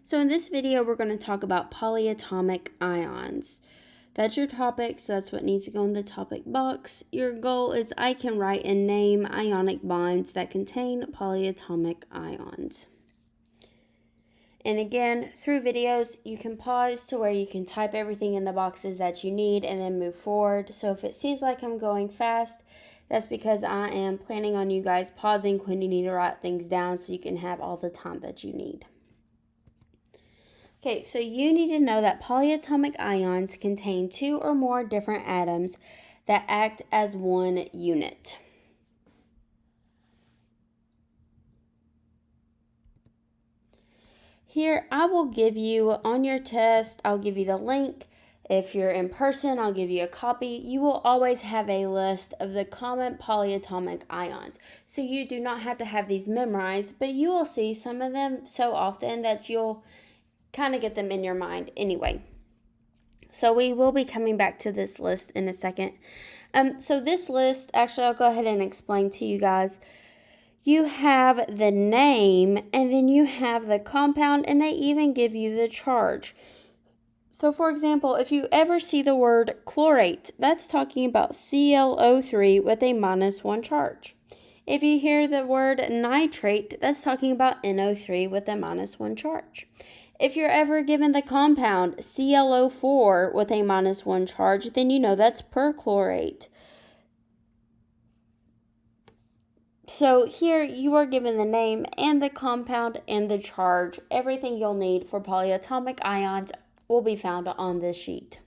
So in this video, we're going to talk about polyatomic ions. That's your topic, so that's what needs to go in the topic box. Your goal is I can write and name ionic bonds that contain polyatomic ions. And again, through videos, you can pause to where you can type everything in the boxes that you need and then move forward. So if it seems like I'm going fast, that's because I am planning on you guys pausing when you need to write things down so you can have all the time that you need. Okay, so you need to know that polyatomic ions contain two or more different atoms that act as one unit. Here, I will give you on your test, I'll give you the link. If you're in person, I'll give you a copy. You will always have a list of the common polyatomic ions. So you do not have to have these memorized, but you will see some of them so often that you'll kind of get them in your mind anyway. So we will be coming back to this list in a second. So this list, actually, I'll go ahead and explain to you guys. You have the name, and then you have the compound, and they even give you the charge. So, for example, if you ever see the word chlorate, that's talking about ClO3 with a -1 charge. If you hear the word nitrate, that's talking about NO3 with a -1 charge. If you're ever given the compound ClO4 with a -1 charge, then you know that's perchlorate. So here you are given the name and the compound and the charge. Everything you'll need for polyatomic ions will be found on this sheet.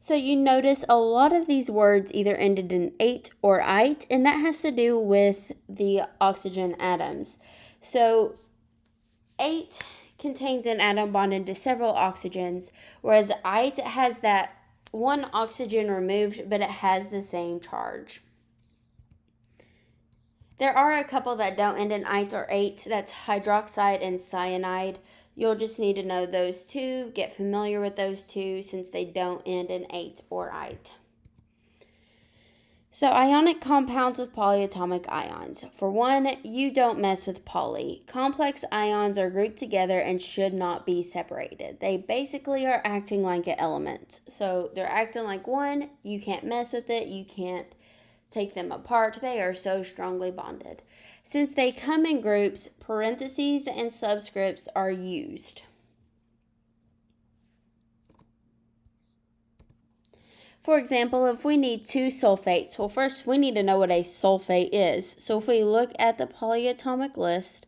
So you notice a lot of these words either ended in ate or ite, and that has to do with the oxygen atoms. So ate contains an atom bonded to several oxygens, whereas ite has that one oxygen removed, but it has the same charge. There are a couple that don't end in ite or ate. That's hydroxide and cyanide. You'll just need to know those two, get familiar with those two since they don't end in ate or ite. So ionic compounds with polyatomic ions. For one, you don't mess with poly. Complex ions are grouped together and should not be separated. They basically are acting like an element. So they're acting like one, you can't mess with it, you can't take them apart. They are so strongly bonded. Since they come in groups, parentheses and subscripts are used. For example, if we need two sulfates, well, first we need to know what a sulfate is. So if we look at the polyatomic list,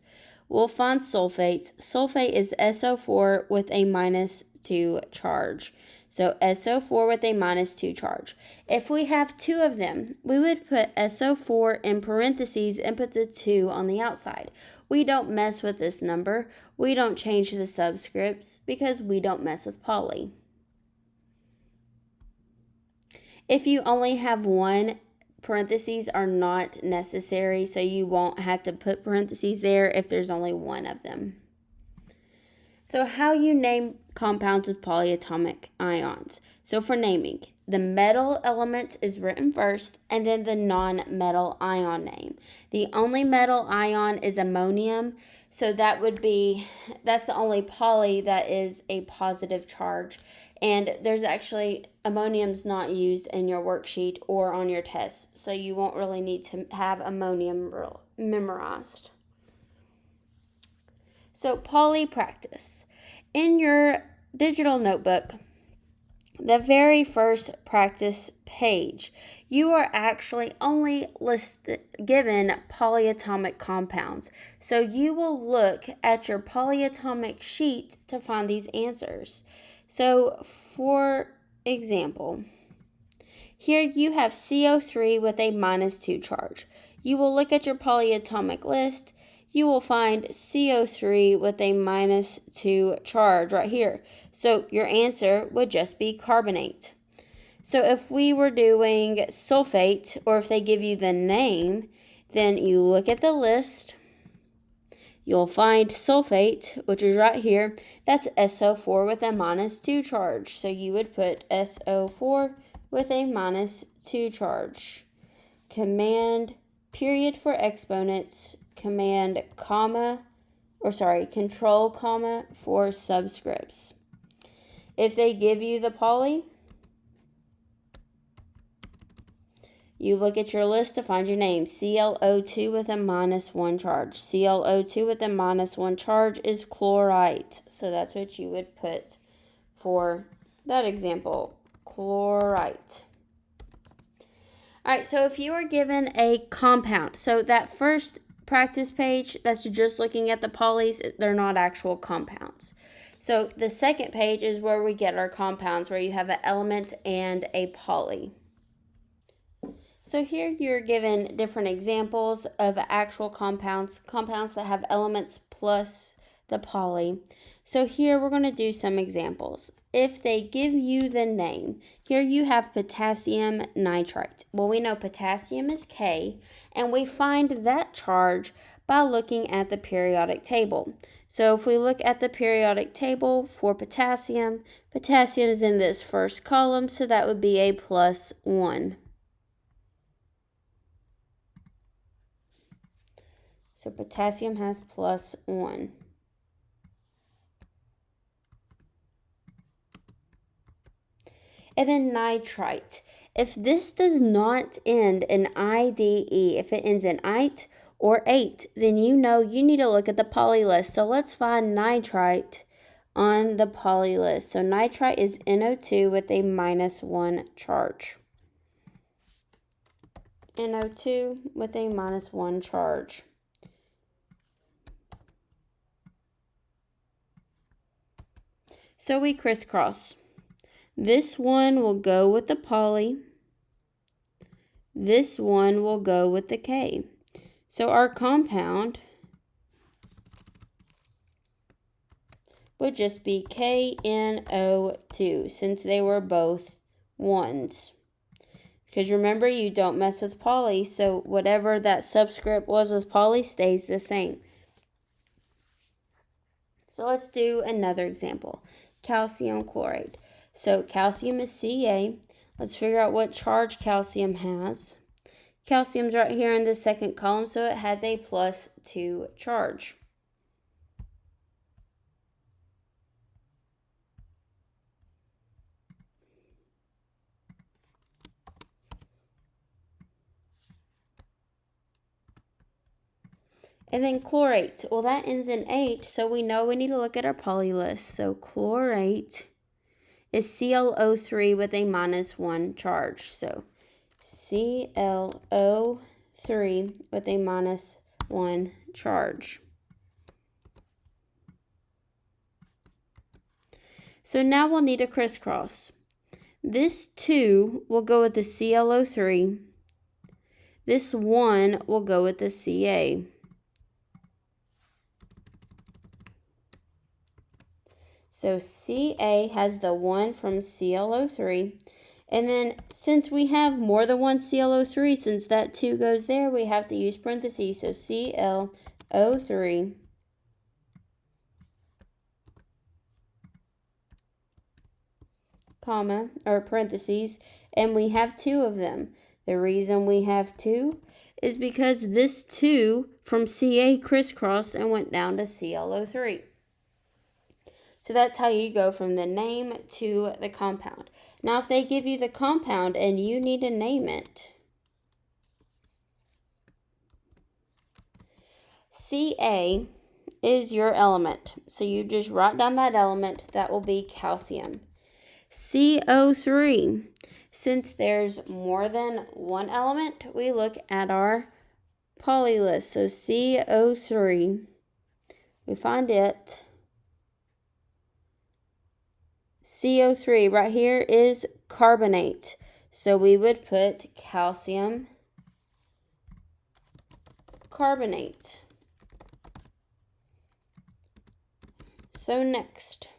we'll find sulfates. Sulfate is SO4 with a -2 charge. So SO4 with a -2 charge. If we have two of them, we would put SO4 in parentheses and put the 2 on the outside. We don't mess with this number. We don't change the subscripts because we don't mess with poly. If you only have one, parentheses are not necessary, so you won't have to put parentheses there if there's only one of them. So how you name compounds with polyatomic ions. So for naming, the metal element is written first, and then the non-metal ion name. The only metal ion is ammonium, so that's the only poly that is a positive charge. And there's actually, ammonium's not used in your worksheet or on your test, so you won't really need to have ammonium memorized. So poly practice. In your digital notebook, the very first practice page, you are actually only given polyatomic compounds. So you will look at your polyatomic sheet to find these answers. So for example, here you have CO3 with a -2 charge. You will look at your polyatomic list. You will find CO3 with a -2 charge right here. So your answer would just be carbonate. So if we were doing sulfate, or if they give you the name, then you look at the list. You'll find sulfate, which is right here. That's SO4 with a -2 charge. So you would put SO4 with a -2 charge. Command period for exponents Control comma for subscripts. If they give you the poly, you look at your list to find your name. ClO2 with a -1 charge. ClO2 with a -1 charge is chlorite. So that's what you would put for that example, chlorite. All right, so if you are given a compound, so that first practice page, that's just looking at the polys, they're not actual compounds. So the second page is where we get our compounds, where you have an element and a poly. So here you're given different examples of actual compounds that have elements plus the poly. So here we're going to do some examples. If they give you the name, here you have potassium nitrite. Well, we know potassium is K, and we find that charge by looking at the periodic table. So if we look at the periodic table for potassium, potassium is in this first column, so that would be a +1. So potassium has +1. And then nitrite. If this does not end in IDE, if it ends in ite or ate, then you know you need to look at the poly list. So let's find nitrite on the poly list. So nitrite is NO2 with a -1 charge. NO2 with a -1 charge. So we crisscross. This one will go with the poly. This one will go with the K. So our compound would just be KNO2 since they were both ones. Because remember, you don't mess with poly, so whatever that subscript was with poly stays the same. So let's do another example. Calcium chloride. So calcium is Ca. Let's figure out what charge calcium has. Calcium's right here in the second column, so it has a +2 charge. And then chlorate. Well, that ends in H, so we know we need to look at our poly list. So chlorate is ClO3 with a -1 charge. So ClO3 with a -1 charge. So now we'll need a crisscross. This 2 will go with the ClO3. This 1 will go with the Ca. So Ca has the 1 from ClO3. And then since we have more than one ClO3, since that 2 goes there, we have to use parentheses. So ClO3 comma, or parentheses, and we have 2 of them. The reason we have 2 is because this 2 from Ca crisscrossed and went down to ClO3. So that's how you go from the name to the compound. Now, if they give you the compound and you need to name it, Ca is your element. So you just write down that element. That will be calcium. CO3, since there's more than one element, we look at our poly list. So CO3, we find it. CO3 right here is carbonate. So we would put calcium carbonate. So next,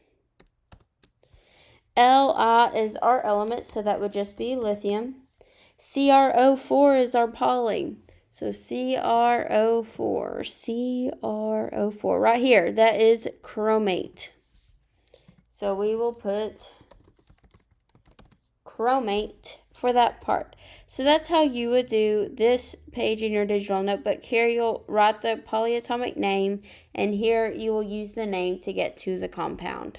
Li is our element, so that would just be lithium. CrO4 is our poly. So CrO4 right here, that is chromate. So we will put chromate for that part. So that's how you would do this page in your digital notebook. Here you'll write the polyatomic name, and here you will use the name to get to the compound.